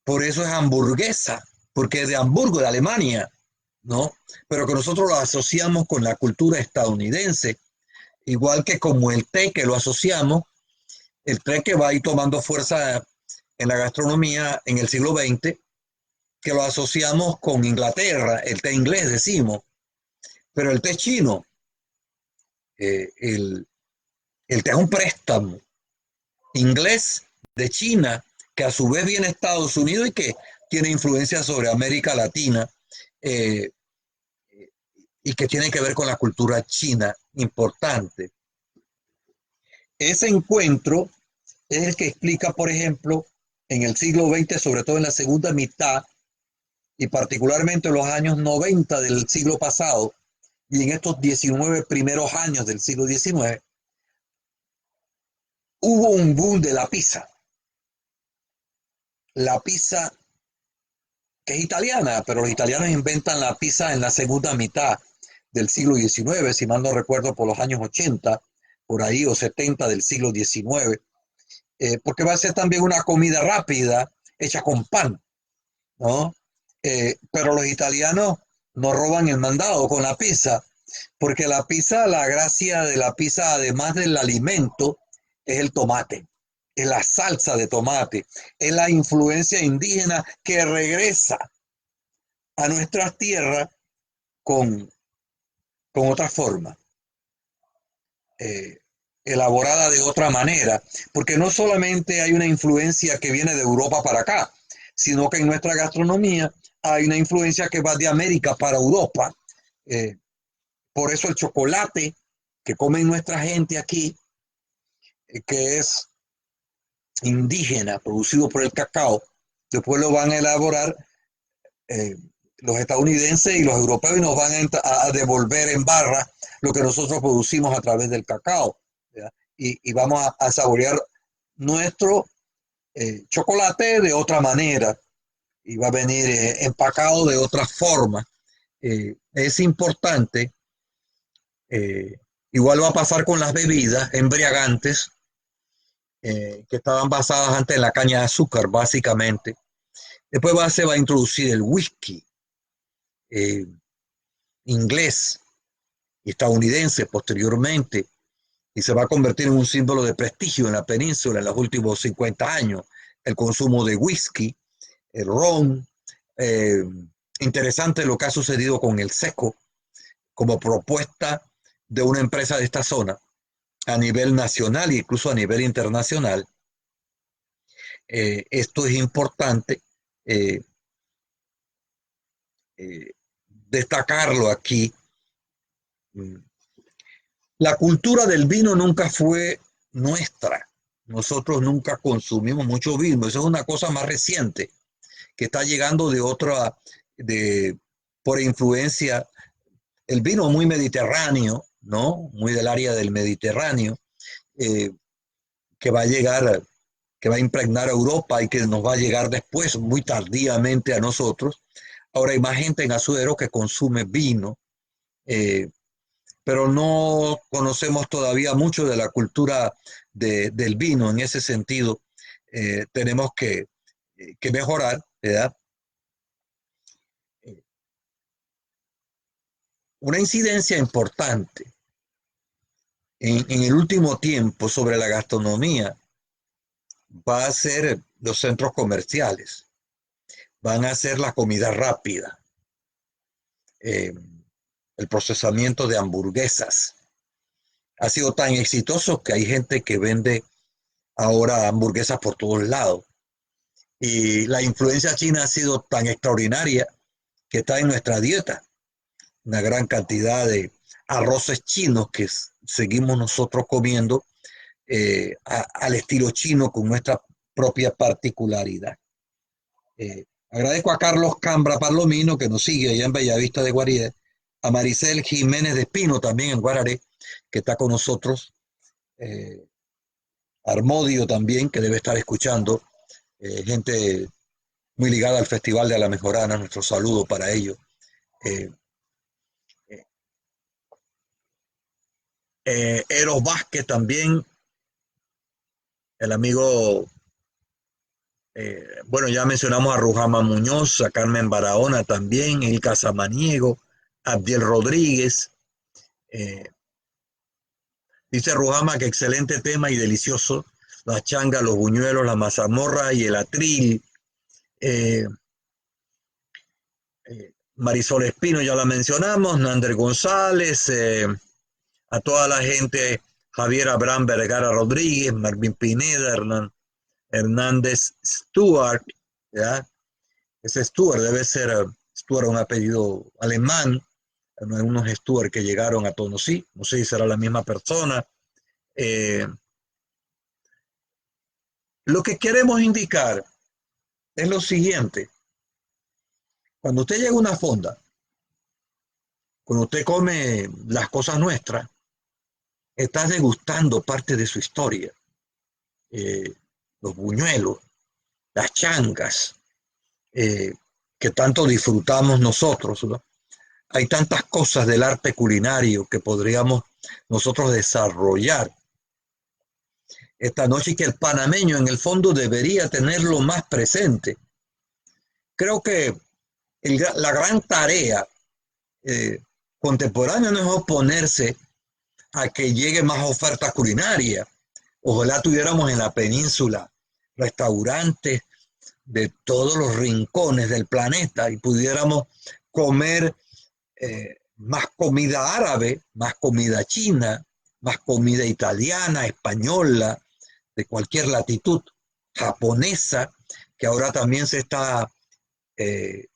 por eso es hamburguesa, porque es de Hamburgo, de Alemania, ¿no? Pero que nosotros lo asociamos con la cultura estadounidense, igual que como el té que lo asociamos, el té que va a ir tomando fuerza en la gastronomía en el siglo XX, que lo asociamos con Inglaterra, el té inglés decimos, pero el té chino, eh, el, el té es un préstamo inglés de China, que a su vez viene a Estados Unidos y que tiene influencia sobre América Latina, eh, y que tiene que ver con la cultura china importante. Ese encuentro es el que explica, por ejemplo, en el siglo XX, sobre todo en la segunda mitad, y particularmente en los años 90 del siglo pasado, y en estos 19 primeros años del siglo XIX, hubo un boom de la pizza. La pizza que es italiana, pero los italianos inventan la pizza en la segunda mitad del siglo XIX, si mal no recuerdo, por los años 80, por ahí, o 70 del siglo XIX, porque va a ser también una comida rápida, hecha con pan, ¿no? Pero los italianos no roban el mandado con la pizza, porque la pizza, la gracia de la pizza, además del alimento, es el tomate, es la salsa de tomate, es la influencia indígena que regresa a nuestras tierras con, con otra forma, eh, elaborada de otra manera, porque no solamente hay una influencia que viene de Europa para acá, sino que en nuestra gastronomía hay una influencia que va de América para Europa. Eh, por eso el chocolate que come nuestra gente aquí, que es indígena, producido por el cacao, después lo van a elaborar eh, los estadounidenses y los europeos y nos van a devolver en barra lo que nosotros producimos a través del cacao. Y vamos a saborear nuestro chocolate de otra manera y va a venir empacado de otra forma. Es importante, eh, igual va a pasar con las bebidas embriagantes que estaban basadas antes en la caña de azúcar, básicamente. Después se va a introducir el whisky eh, inglés y estadounidense posteriormente, y se va a convertir en un símbolo de prestigio en la península en los últimos 50 años. El consumo de whisky, el ron. Eh, Interesante lo que ha sucedido con el seco como propuesta de una empresa de esta zona a nivel nacional e incluso a nivel internacional. Esto es importante eh, eh, destacarlo aquí. La cultura del vino nunca fue nuestra. Nosotros nunca consumimos mucho vino. Eso es una cosa más reciente que está llegando de otra, de, por influencia, el vino muy mediterráneo, ¿no? Muy del área del Mediterráneo, eh, que va a llegar, que va a impregnar a Europa y que nos va a llegar después, muy tardíamente a nosotros. Ahora hay más gente en Azuero que consume vino, eh, pero no conocemos todavía mucho de la cultura del vino. En ese sentido, tenemos que mejorar, ¿verdad? Una incidencia importante en el último tiempo sobre la gastronomía va a ser los centros comerciales, van a ser la comida rápida, eh, el procesamiento de hamburguesas. Ha sido tan exitoso que hay gente que vende ahora hamburguesas por todos lados. Y la influencia china ha sido tan extraordinaria que está en nuestra dieta. Una gran cantidad de arroces chinos que seguimos nosotros comiendo al estilo chino con nuestra propia particularidad. Agradezco a Carlos Cambra Palomino, que nos sigue allá en Bellavista de Guariré, a Maricel Jiménez de Espino, también en Guararé, que está con nosotros, eh, Armodio también, que debe estar escuchando, gente muy ligada al Festival de la Mejorana, nuestro saludo para ellos. Eh, Eros Vázquez también, el amigo, bueno, ya mencionamos a Rujama Muñoz, a Carmen Barahona también, Ilka Samaniego, Abdiel Rodríguez. Eh, Dice Rujama que excelente tema y delicioso. La changa, los buñuelos, la mazamorra y el atril. Eh, Marisol Espino ya la mencionamos, Nander González, a toda la gente, Javier Abraham Vergara Rodríguez, Marvin Pineda, Hernández Stuart, ¿ya? Ese Stuart debe ser Stuart, un apellido alemán, unos Stuart que llegaron a Tonosí, no sé si será la misma persona. Eh, lo que queremos indicar es lo siguiente: cuando usted llega a una fonda, cuando usted come las cosas nuestras, está degustando parte de su historia. Eh, los buñuelos, las changas, eh, que tanto disfrutamos nosotros, ¿no? Hay tantas cosas del arte culinario que podríamos nosotros desarrollar esta noche y que el panameño en el fondo debería tenerlo más presente. Creo que la gran tarea eh, contemporánea no es oponerse a que llegue más oferta culinaria. Ojalá tuviéramos en la península restaurantes de todos los rincones del planeta y pudiéramos comer más comida árabe, más comida china, más comida italiana, española, de cualquier latitud, japonesa, que ahora también se está, eh,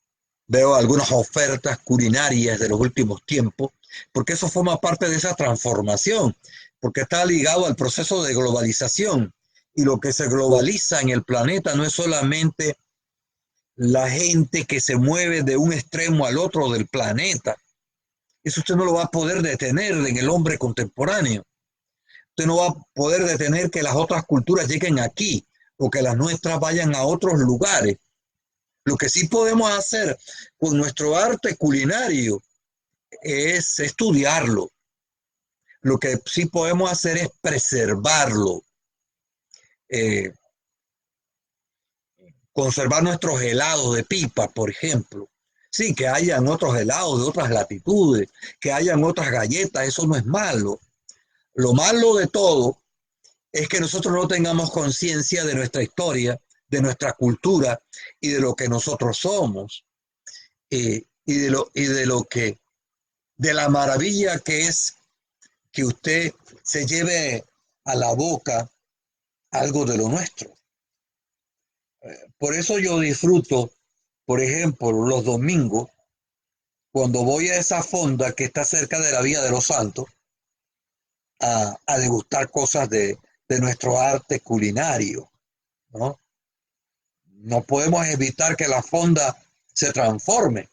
veo algunas ofertas culinarias de los últimos tiempos, porque eso forma parte de esa transformación, porque está ligado al proceso de globalización. Y lo que se globaliza en el planeta no es solamente la gente que se mueve de un extremo al otro del planeta. Eso usted no lo va a poder detener en el hombre contemporáneo. Usted no va a poder detener que las otras culturas lleguen aquí o que las nuestras vayan a otros lugares. Lo que sí podemos hacer con nuestro arte culinario es estudiarlo. Lo que sí podemos hacer es preservarlo, eh, conservar nuestros helados de pipa, por ejemplo. Sí, que hayan otros helados de otras latitudes, que hayan otras galletas, eso no es malo. Lo malo de todo es que nosotros no tengamos conciencia de nuestra historia, de nuestra cultura y de lo que nosotros somos, de la maravilla que es que usted se lleve a la boca algo de lo nuestro. Por eso yo disfruto, por ejemplo, los domingos, cuando voy a esa fonda que está cerca de la Vía de los Santos, a degustar cosas de nuestro arte culinario, ¿no? No podemos evitar que la fonda se transforme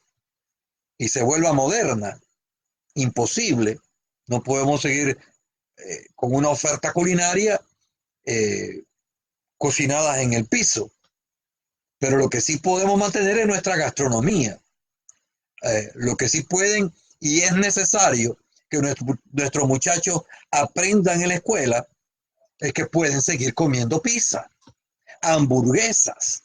y se vuelva moderna. Imposible. No podemos seguir con una oferta culinaria eh, cocinadas en el piso. Pero lo que sí podemos mantener es nuestra gastronomía. Lo que sí pueden y es necesario que nuestros muchachos aprendan en la escuela es que pueden seguir comiendo pizza, hamburguesas,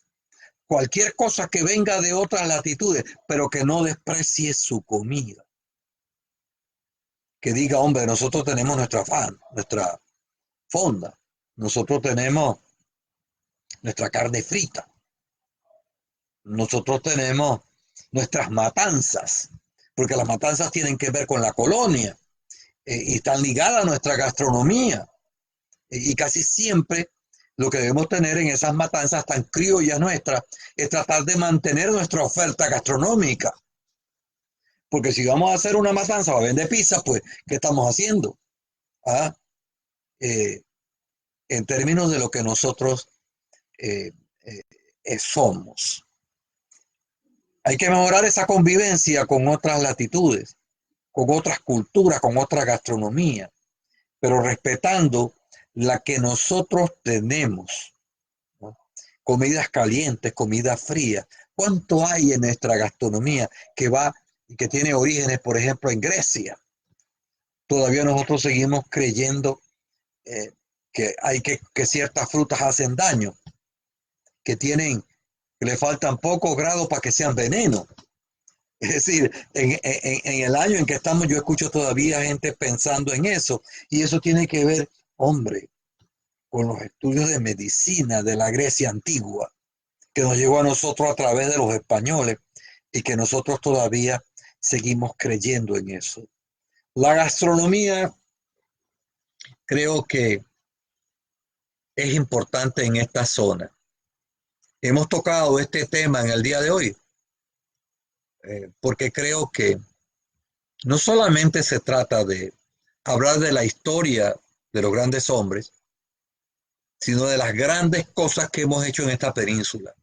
cualquier cosa que venga de otras latitudes, pero que no desprecie su comida. Que diga, hombre, nosotros tenemos nuestra nuestra fonda, nosotros tenemos nuestra carne frita, nosotros tenemos nuestras matanzas, porque las matanzas tienen que ver con la colonia y están ligadas a nuestra gastronomía. Y casi siempre lo que debemos tener en esas matanzas tan criollas nuestras es tratar de mantener nuestra oferta gastronómica. Porque si vamos a hacer una matanza para vender pizza, pues, ¿qué estamos haciendo? ¿Ah? Eh, en términos de lo que nosotros eh, somos. Hay que mejorar esa convivencia con otras latitudes, con otras culturas, con otra gastronomía, pero respetando la que nosotros tenemos, ¿no? Comidas calientes, comidas frías. ¿Cuánto hay en nuestra gastronomía que va y que tiene orígenes, por ejemplo, en Grecia? Todavía nosotros seguimos creyendo que hay que ciertas frutas hacen daño, que que le faltan pocos grados para que sean veneno. Es decir, en el año en que estamos, yo escucho todavía gente pensando en eso, y eso tiene que ver, hombre, con los estudios de medicina de la Grecia antigua, que nos llegó a nosotros a través de los españoles, y que nosotros todavía seguimos creyendo en eso. La gastronomía creo que es importante en esta zona. Hemos tocado este tema en el día de hoy, porque creo que no solamente se trata de hablar de la historia de los grandes hombres, sino de las grandes cosas que hemos hecho en esta península.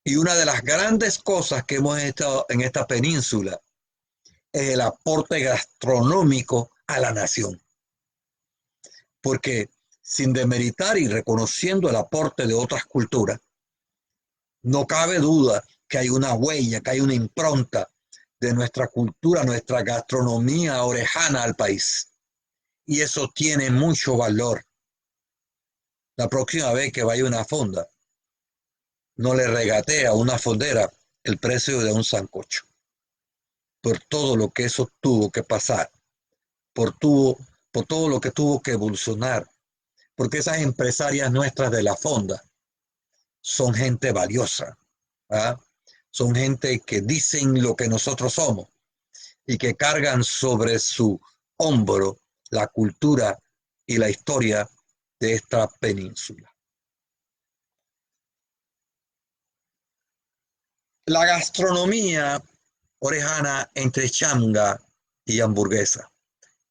Y una de las grandes cosas que hemos hecho en esta península es el aporte gastronómico a la nación. Porque sin demeritar y reconociendo el aporte de otras culturas, no cabe duda que hay una huella, que hay una impronta de nuestra cultura, nuestra gastronomía orejana al país. Y eso tiene mucho valor. La próxima vez que vaya a una fonda, no le regatee a una fondera el precio de un sancocho. Por todo lo que eso tuvo que pasar, por todo lo que tuvo que evolucionar. Porque esas empresarias nuestras de la fonda son gente valiosa. ¿Ah? Son gente que dicen lo que nosotros somos y que cargan sobre su hombro la cultura y la historia de esta península. La gastronomía orejana entre changa y hamburguesa.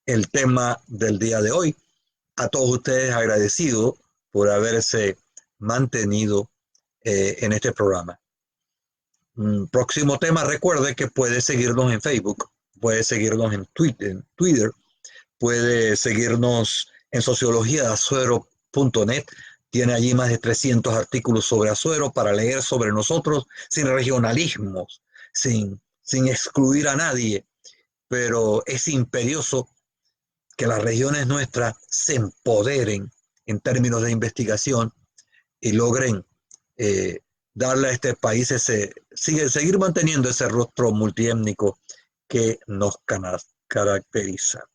El tema del día de hoy. A todos ustedes agradecido por haberse mantenido en este programa. Próximo tema, recuerde que puede seguirnos en Facebook, puede seguirnos en Twitter, puede seguirnos en sociologiadazuero.net. Tiene allí más de 300 artículos sobre Azuero para leer sobre nosotros, sin regionalismos, sin excluir a nadie, pero es imperioso que las regiones nuestras se empoderen en términos de investigación y logren darle a este país seguir manteniendo ese rostro multiétnico que nos caracteriza.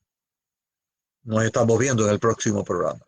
Nos estamos viendo en el próximo programa.